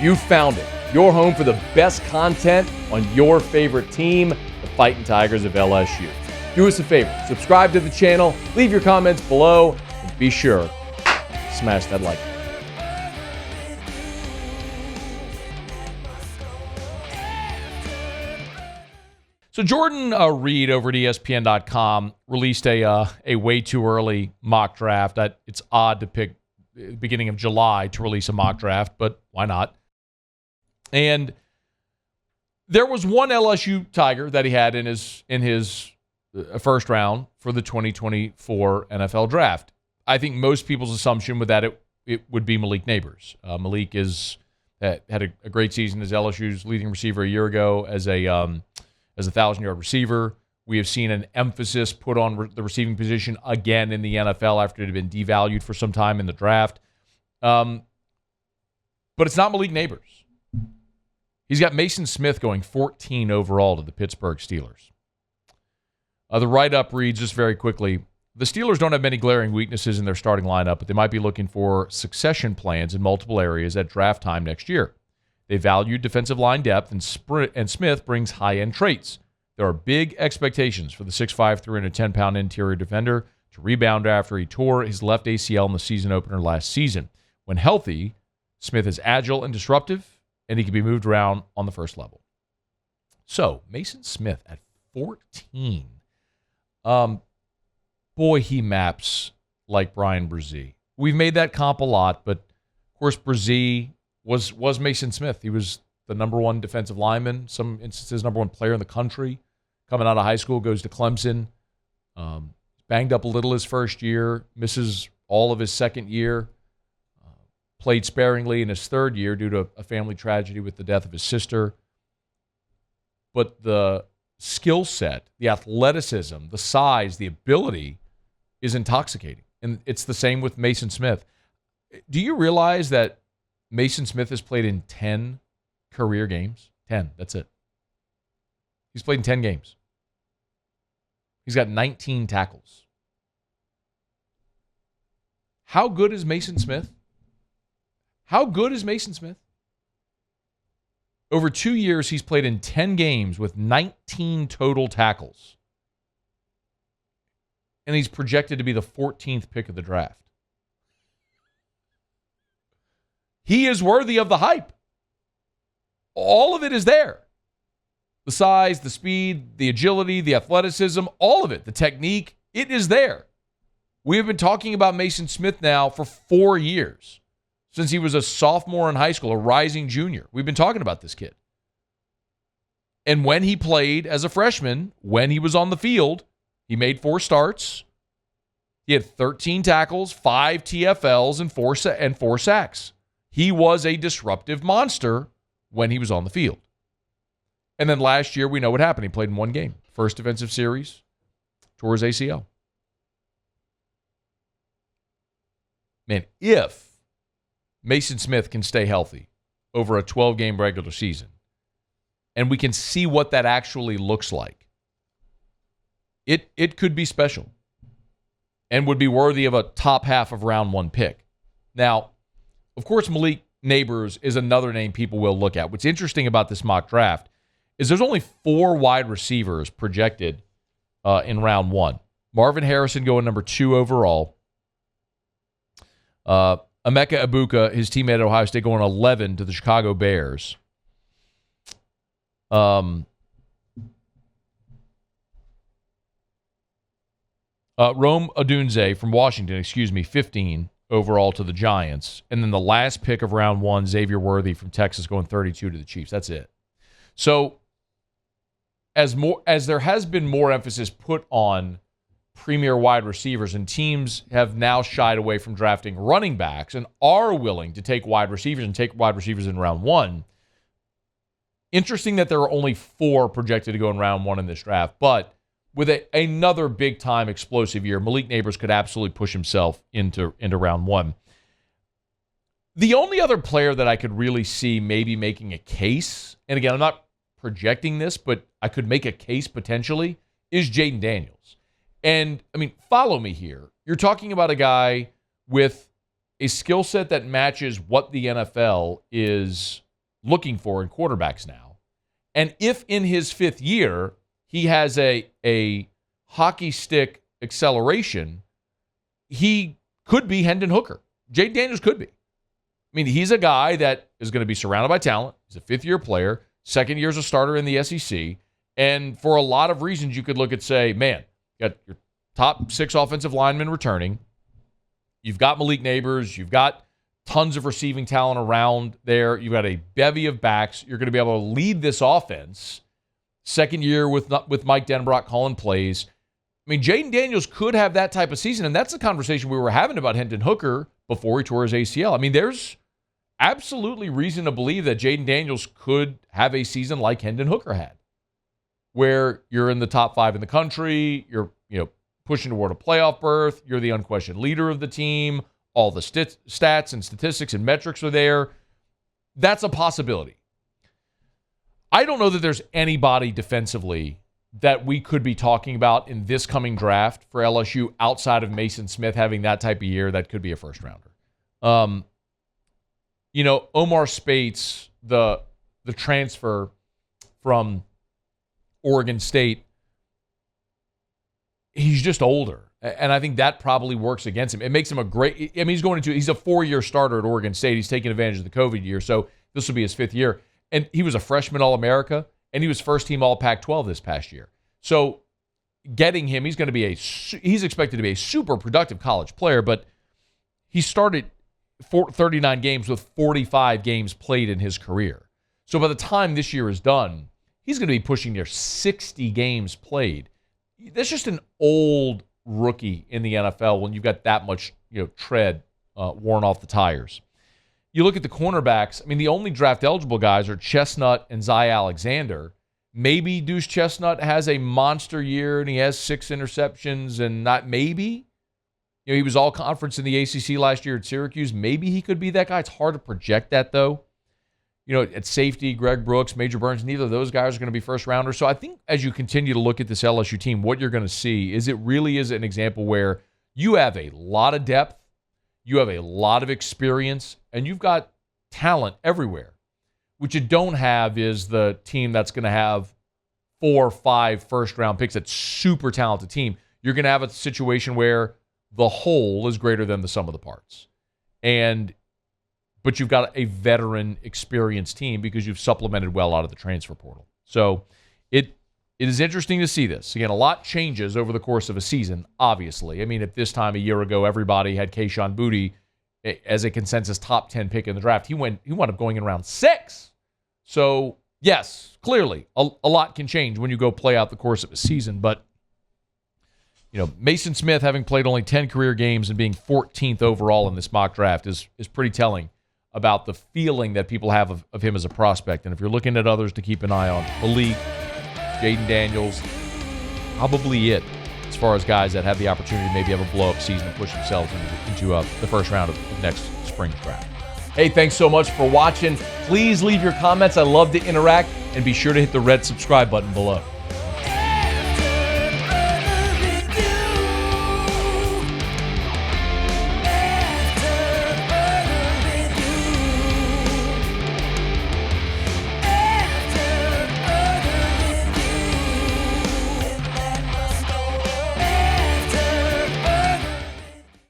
You found it. Your home for the best content on your favorite team, the Fighting Tigers of LSU. Do us a favor, subscribe to the channel, leave your comments below, and be sure to smash that like button. So Jordan Reed over at ESPN.com released a way too early mock draft. It's odd to pick the beginning of July to release a mock draft, but why not? And there was one LSU Tiger that he had in his first round for the 2024 NFL Draft. I think most people's assumption was that it would be Malik Nabers. Malik had a great season as LSU's leading receiver a year ago as a 1,000-yard receiver. We have seen an emphasis put on the receiving position again in the NFL after it had been devalued for some time in the draft. But it's not Malik Nabers. He's got Mason Smith going 14 overall to the Pittsburgh Steelers. The write-up reads just very quickly, the Steelers don't have many glaring weaknesses in their starting lineup, but they might be looking for succession plans in multiple areas at draft time next year. They value defensive line depth, and Smith brings high-end traits. There are big expectations for the 6'5", 310-pound interior defender to rebound after he tore his left ACL in the season opener last season. When healthy, Smith is agile and disruptive, and he can be moved around on the first level. So, Mason Smith at 14. Boy, he maps like Brian Brzee. We've made that comp a lot, but, of course, Brzee was Mason Smith. He was the number one defensive lineman, some instances number one player in the country. Coming out of high school, goes to Clemson. Banged up a little his first year, misses all of his second year. Played sparingly in his third year due to a family tragedy with the death of his sister. But the skill set, the athleticism, the size, the ability is intoxicating. And it's the same with Mason Smith. Do you realize that Mason Smith has played in 10 career games? 10, that's it. He's played in 10 games. He's got 19 tackles. How good is Mason Smith? How good is Mason Smith? Over 2 years, he's played in 10 games with 19 total tackles. And he's projected to be the 14th pick of the draft. He is worthy of the hype. All of it is there. The size, the speed, the agility, the athleticism, all of it, the technique, it is there. We have been talking about Mason Smith now for 4 years. Since he was a sophomore in high school, a rising junior. We've been talking about this kid. And when he played as a freshman, when he was on the field, he made 4 starts. He had 13 tackles, 5 TFLs, and 4 sacks. He was a disruptive monster when he was on the field. And then last year, we know what happened. He played in 1 game. First defensive series, tore his ACL. Man, if Mason Smith can stay healthy over a 12-game regular season, and we can see what that actually looks like, it could be special and would be worthy of a top half of round 1 pick. Now, of course, Malik Nabers is another name people will look at. What's interesting about this mock draft is there's only 4 wide receivers projected in round 1. Marvin Harrison going number 2 overall. Emeka Egbuka, his teammate at Ohio State, going 11 to the Chicago Bears. Rome Odunze from Washington, 15 overall to the Giants. And then the last pick of round 1, Xavier Worthy from Texas, going 32 to the Chiefs. That's it. So as there has been more emphasis put on premier wide receivers, and teams have now shied away from drafting running backs and are willing to take wide receivers and take wide receivers in round 1. Interesting that there are only 4 projected to go in round 1 in this draft, but with another big-time explosive year, Malik Nabers could absolutely push himself into round 1. The only other player that I could really see maybe making a case, and again, I'm not projecting this, but I could make a case potentially, is Jayden Daniels. And, I mean, follow me here. You're talking about a guy with a skill set that matches what the NFL is looking for in quarterbacks now. And if in his 5th year he has a hockey stick acceleration, he could be Hendon Hooker. Jayden Daniels could be. I mean, he's a guy that is going to be surrounded by talent. He's a 5th-year player, 2nd year as a starter in the SEC. And for a lot of reasons, you could look at, say, man, you got your top 6 offensive linemen returning. You've got Malik Neighbors. You've got tons of receiving talent around there. You've got a bevy of backs. You're going to be able to lead this offense. 2nd year with Mike Denbrock calling plays. I mean, Jayden Daniels could have that type of season, and that's the conversation we were having about Hendon Hooker before he tore his ACL. I mean, there's absolutely reason to believe that Jayden Daniels could have a season like Hendon Hooker had, where you're in the top 5 in the country, you're pushing toward a playoff berth, you're the unquestioned leader of the team, all the stats and statistics and metrics are there. That's a possibility. I don't know that there's anybody defensively that we could be talking about in this coming draft for LSU outside of Mason Smith having that type of year that could be a first rounder. Omar Spates, the transfer from Oregon State, he's just older. And I think that probably works against him. It makes him he's a 4-year starter at Oregon State. He's taking advantage of the COVID year. So this will be his 5th year. And he was a freshman All-America, and he was first-team All-Pac-12 this past year. So getting him, he's expected to be a super productive college player, but he started 39 games with 45 games played in his career. So by the time this year is done, he's going to be pushing near 60 games played. That's just an old rookie in the NFL when you've got that much tread worn off the tires. You look at the cornerbacks, I mean, the only draft-eligible guys are Chestnut and Zy Alexander. Maybe Deuce Chestnut has a monster year and he has 6 interceptions and not maybe. He was all conference in the ACC last year at Syracuse. Maybe he could be that guy. It's hard to project that, though. At safety, Greg Brooks, Major Burns, neither of those guys are going to be first-rounders. So I think as you continue to look at this LSU team, what you're going to see is it really is an example where you have a lot of depth, you have a lot of experience, and you've got talent everywhere. What you don't have is the team that's going to have 4 or 5 first-round picks. That's super talented team. You're going to have a situation where the whole is greater than the sum of the parts. But you've got a veteran, experienced team because you've supplemented well out of the transfer portal. So it is interesting to see this. Again, a lot changes over the course of a season, obviously. I mean, at this time a year ago, everybody had Kayshon Boutte as a consensus top 10 pick in the draft. He wound up going in round 6. So, yes, clearly, a lot can change when you go play out the course of a season. But, Mason Smith having played only 10 career games and being 14th overall in this mock draft is pretty telling about the feeling that people have of him as a prospect. And if you're looking at others to keep an eye on, Malik, Jayden Daniels, probably it as far as guys that have the opportunity to maybe have a blow-up season and push themselves into the first round of next spring's draft. Hey, thanks so much for watching. Please leave your comments. I love to interact. And be sure to hit the red subscribe button below.